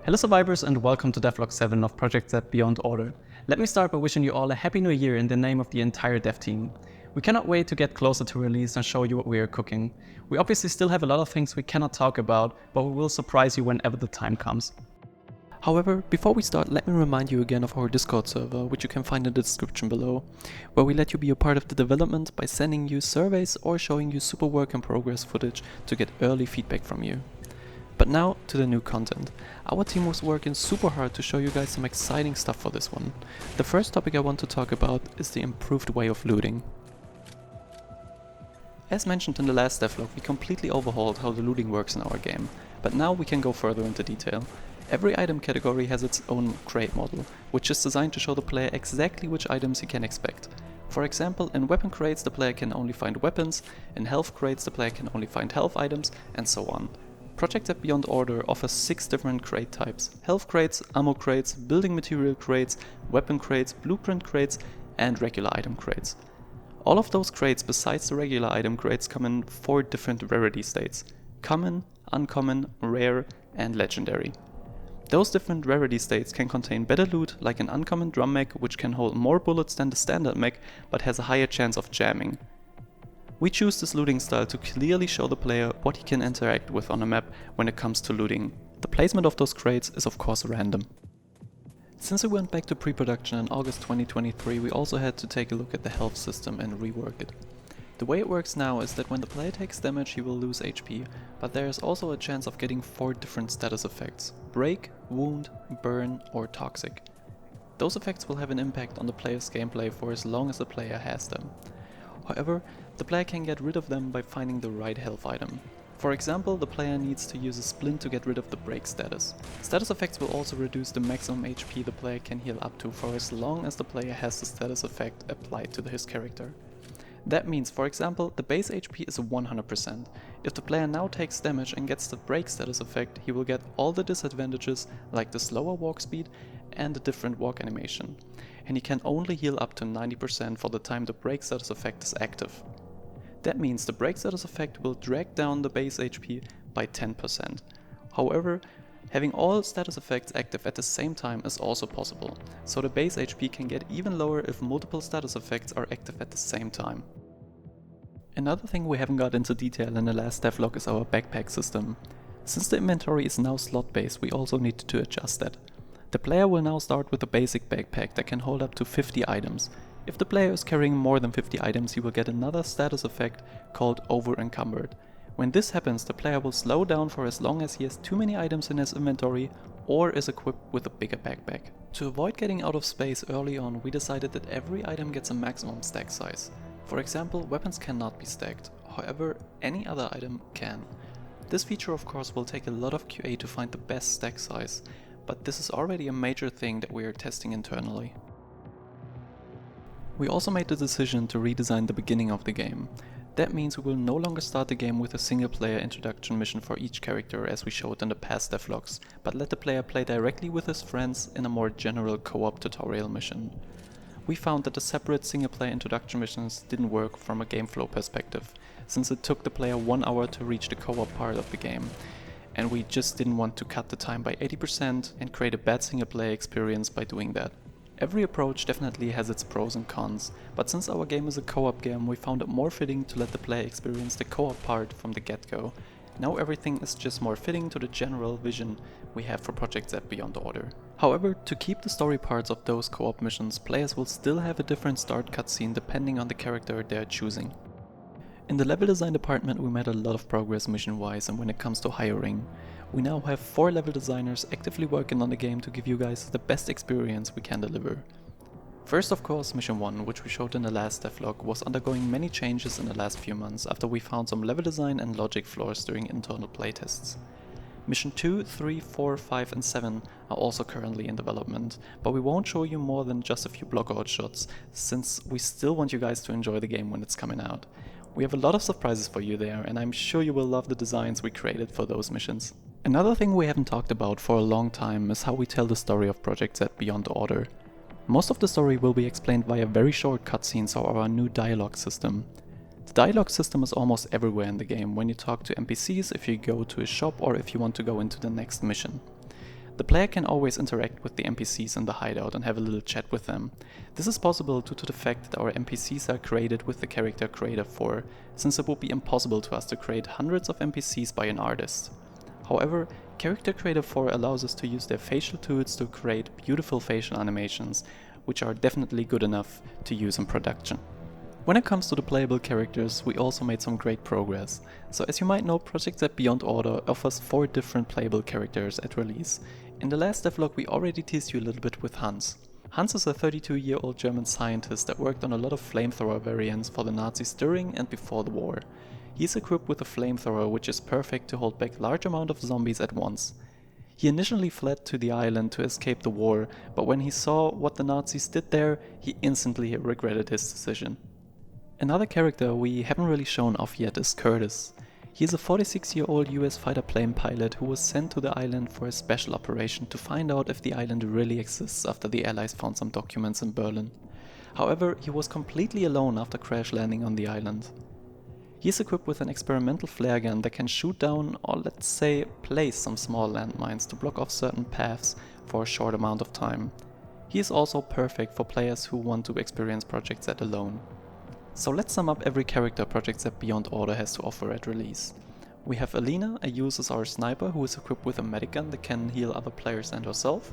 Hello survivors and welcome to Devlog 7 of Projekt Z Beyond Order. Let me start by wishing you all a happy new year in the name of the entire dev team. We cannot wait to get closer to release and show you what we are cooking. We obviously still have a lot of things we cannot talk about, but we will surprise you whenever the time comes. However, before we start, let me remind you again of our Discord server, which you can find in the description below, where we let you be a part of the development by sending you surveys or showing you super work in progress footage to get early feedback from you. But now to the new content. Our team was working super hard to show you guys some exciting stuff for this one. The first topic I want to talk about is the improved way of looting. As mentioned in the last devlog, we completely overhauled how the looting works in our game, but now we can go further into detail. Every item category has its own crate model, which is designed to show the player exactly which items he can expect. For example, in weapon crates the player can only find weapons, in health crates the player can only find health items, and so on. Projekt Z Beyond Order offers 6 different crate types: health crates, ammo crates, building material crates, weapon crates, blueprint crates, and regular item crates. All of those crates besides the regular item crates come in 4 different rarity states: common, uncommon, rare, and legendary. Those different rarity states can contain better loot, like an uncommon drum mag, which can hold more bullets than the standard mag but has a higher chance of jamming. We choose this looting style to clearly show the player what he can interact with on a map when it comes to looting. The placement of those crates is of course random. Since we went back to pre-production in August 2023, we also had to take a look at the health system and rework it. The way it works now is that when the player takes damage he will lose HP, but there is also a chance of getting 4 different status effects: break, wound, burn, or toxic. Those effects will have an impact on the player's gameplay for as long as the player has them. However, the player can get rid of them by finding the right health item. For example, the player needs to use a splint to get rid of the break status. Status effects will also reduce the maximum HP the player can heal up to for as long as the player has the status effect applied to his character. That means, for example, the base HP is 100%. If the player now takes damage and gets the break status effect, he will get all the disadvantages like the slower walk speed and the different walk animation, and he can only heal up to 90% for the time the break status effect is active. That means the break status effect will drag down the base HP by 10%. However, having all status effects active at the same time is also possible, so the base HP can get even lower if multiple status effects are active at the same time. Another thing we haven't got into detail in the last devlog is our backpack system. Since the inventory is now slot based, we also need to adjust that. The player will now start with a basic backpack that can hold up to 50 items. If the player is carrying more than 50 items, he will get another status effect called over encumbered. When this happens, the player will slow down for as long as he has too many items in his inventory or is equipped with a bigger backpack. To avoid getting out of space early on, we decided that every item gets a maximum stack size. For example, weapons cannot be stacked, however any other item can. This feature of course will take a lot of QA to find the best stack size, but this is already a major thing that we are testing internally. We also made the decision to redesign the beginning of the game. That means we will no longer start the game with a single player introduction mission for each character as we showed in the past devlogs, but let the player play directly with his friends in a more general co-op tutorial mission. We found that the separate single player introduction missions didn't work from a game flow perspective, since it took the player 1 hour to reach the co-op part of the game, and we just didn't want to cut the time by 80% and create a bad single player experience by doing that. Every approach definitely has its pros and cons, but since our game is a co-op game, we found it more fitting to let the player experience the co-op part from the get-go. Now everything is just more fitting to the general vision we have for Projekt Z Beyond Order. However, to keep the story parts of those co-op missions, players will still have a different start cutscene depending on the character they are choosing. In the level design department we made a lot of progress mission-wise, and when it comes to hiring. We now have 4 level designers actively working on the game to give you guys the best experience we can deliver. First of course, mission 1, which we showed in the last devlog, was undergoing many changes in the last few months after we found some level design and logic flaws during internal playtests. Mission 2, 3, 4, 5 and 7 are also currently in development, but we won't show you more than just a few blockout shots, since we still want you guys to enjoy the game when it's coming out. We have a lot of surprises for you there, and I'm sure you will love the designs we created for those missions. Another thing we haven't talked about for a long time is how we tell the story of Projekt Z Beyond Order. Most of the story will be explained via very short cutscenes or our new dialogue system. The dialogue system is almost everywhere in the game when you talk to NPCs, if you go to a shop or if you want to go into the next mission. The player can always interact with the NPCs in the hideout and have a little chat with them. This is possible due to the fact that our NPCs are created with the character creator 4, since it would be impossible to us to create hundreds of NPCs by an artist. However, character creator 4 allows us to use their facial tools to create beautiful facial animations, which are definitely good enough to use in production. When it comes to the playable characters, we also made some great progress. So as you might know, Projekt Z Beyond Order offers 4 different playable characters at release. In the last devlog we already teased you a little bit with Hans. Hans is a 32-year-old German scientist that worked on a lot of flamethrower variants for the Nazis during and before the war. He is equipped with a flamethrower which is perfect to hold back large amount of zombies at once. He initially fled to the island to escape the war, but when he saw what the Nazis did there, he instantly regretted his decision. Another character we haven't really shown off yet is Curtis. He is a 46-year-old US fighter plane pilot who was sent to the island for a special operation to find out if the island really exists after the Allies found some documents in Berlin. However, he was completely alone after crash landing on the island. He is equipped with an experimental flare gun that can shoot down, or let's say place some small landmines to block off certain paths for a short amount of time. He is also perfect for players who want to experience Projekt Z alone. So let's sum up every character Projekt Z Beyond Order has to offer at release. We have Alina, a USSR sniper who is equipped with a medic gun that can heal other players and herself.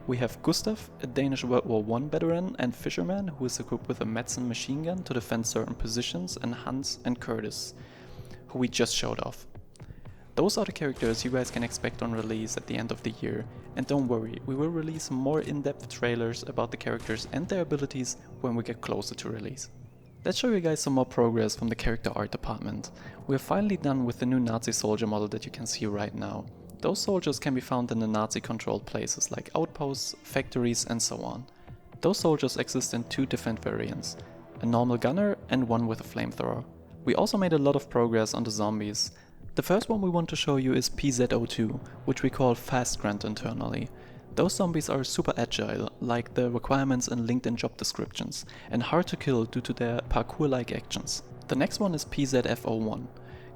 We have Gustav, a Danish World War I veteran and fisherman who is equipped with a Madsen machine gun to defend certain positions, and Hans and Curtis, who we just showed off. Those are the characters you guys can expect on release at the end of the year, and don't worry, we will release more in-depth trailers about the characters and their abilities when we get closer to release. Let's show you guys some more progress from the character art department. We are finally done with the new Nazi soldier model that you can see right now. Those soldiers can be found in the Nazi controlled places like outposts, factories and so on. Those soldiers exist in 2 different variants, a normal gunner and one with a flamethrower. We also made a lot of progress on the zombies. The first one we want to show you is PZ02, which we call Fast Grunt internally. Those zombies are super agile, like the requirements in LinkedIn job descriptions, and hard to kill due to their parkour-like actions. The next one is PZF01,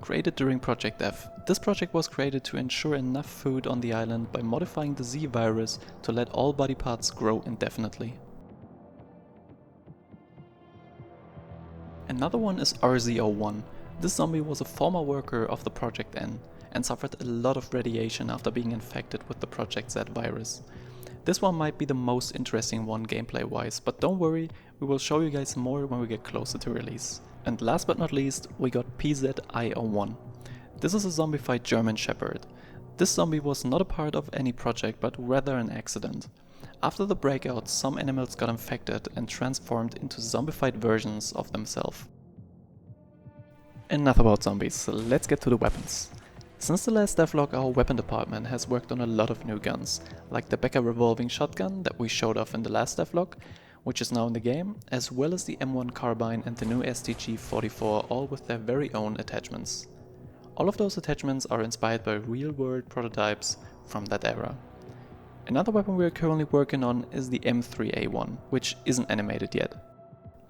created during Projekt F. This project was created to ensure enough food on the island by modifying the Z virus to let all body parts grow indefinitely. Another one is RZ01. This zombie was a former worker of the Projekt N and suffered a lot of radiation after being infected with the Projekt Z virus. This one might be the most interesting one gameplay wise, but don't worry, we will show you guys more when we get closer to release. And last but not least, we got PZI01. This is a zombified German Shepherd. This zombie was not a part of any project, but rather an accident. After the breakout, some animals got infected and transformed into zombified versions of themselves. Enough about zombies, let's get to the weapons. Since the last devlog, our weapon department has worked on a lot of new guns, like the Becker revolving shotgun that we showed off in the last devlog, which is now in the game, as well as the M1 carbine and the new STG-44, all with their very own attachments. All of those attachments are inspired by real-world prototypes from that era. Another weapon we are currently working on is the M3A1, which isn't animated yet.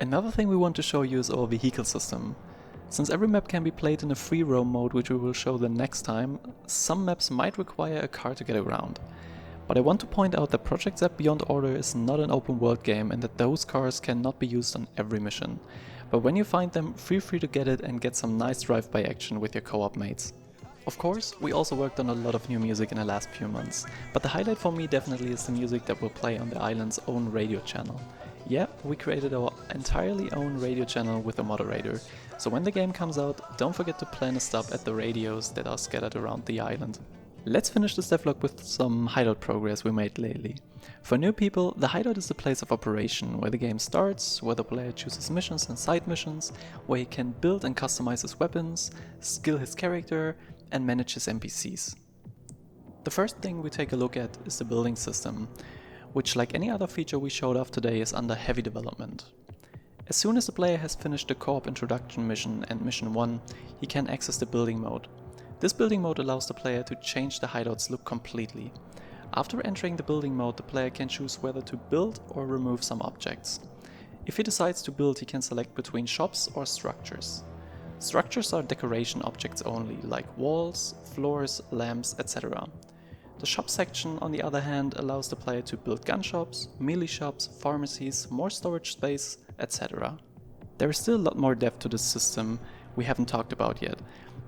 Another thing we want to show you is our vehicle system. Since every map can be played in a free roam mode, which we will show the next time, some maps might require a car to get around. But I want to point out that Projekt Z Beyond Order is not an open world game and that those cars cannot be used on every mission. But when you find them, feel free to get it and get some nice drive-by action with your co-op mates. Of course, we also worked on a lot of new music in the last few months, but the highlight for me definitely is the music that will play on the island's own radio channel. Yeah, we created our entirely own radio channel with a moderator, so when the game comes out, don't forget to plan a stop at the radios that are scattered around the island. Let's finish this devlog with some hideout progress we made lately. For new people, the hideout is the place of operation, where the game starts, where the player chooses missions and side missions, where he can build and customize his weapons, skill his character, and manage his NPCs. The first thing we take a look at is the building system, which, like any other feature we showed off today, is under heavy development. As soon as the player has finished the co-op introduction mission and mission 1, he can access the building mode. This building mode allows the player to change the hideout's look completely. After entering the building mode, the player can choose whether to build or remove some objects. If he decides to build, he can select between shops or structures. Structures are decoration objects only, like walls, floors, lamps, etc. The shop section, on the other hand, allows the player to build gun shops, melee shops, pharmacies, more storage space, etc. There is still a lot more depth to this system we haven't talked about yet,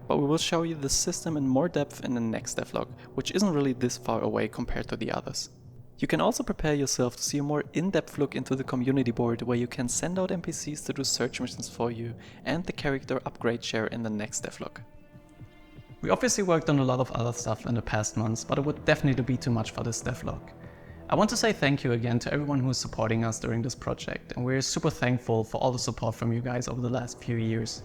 but we will show you the system in more depth in the next devlog, which isn't really this far away compared to the others. You can also prepare yourself to see a more in-depth look into the community board where you can send out NPCs to do search missions for you and the character upgrade share in the next devlog. We obviously worked on a lot of other stuff in the past months, but it would definitely be too much for this devlog. I want to say thank you again to everyone who is supporting us during this project, and we're super thankful for all the support from you guys over the last few years.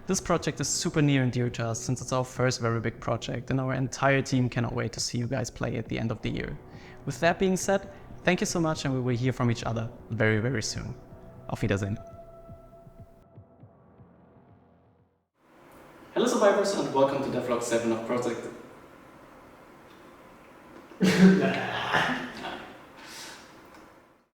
This project is super near and dear to us since it's our first very big project, and our entire team cannot wait to see you guys play at the end of the year. With that being said, thank you so much, and we will hear from each other very, very soon. Auf Wiedersehen. Hello survivors, and welcome to Devlog 7 of Projekt.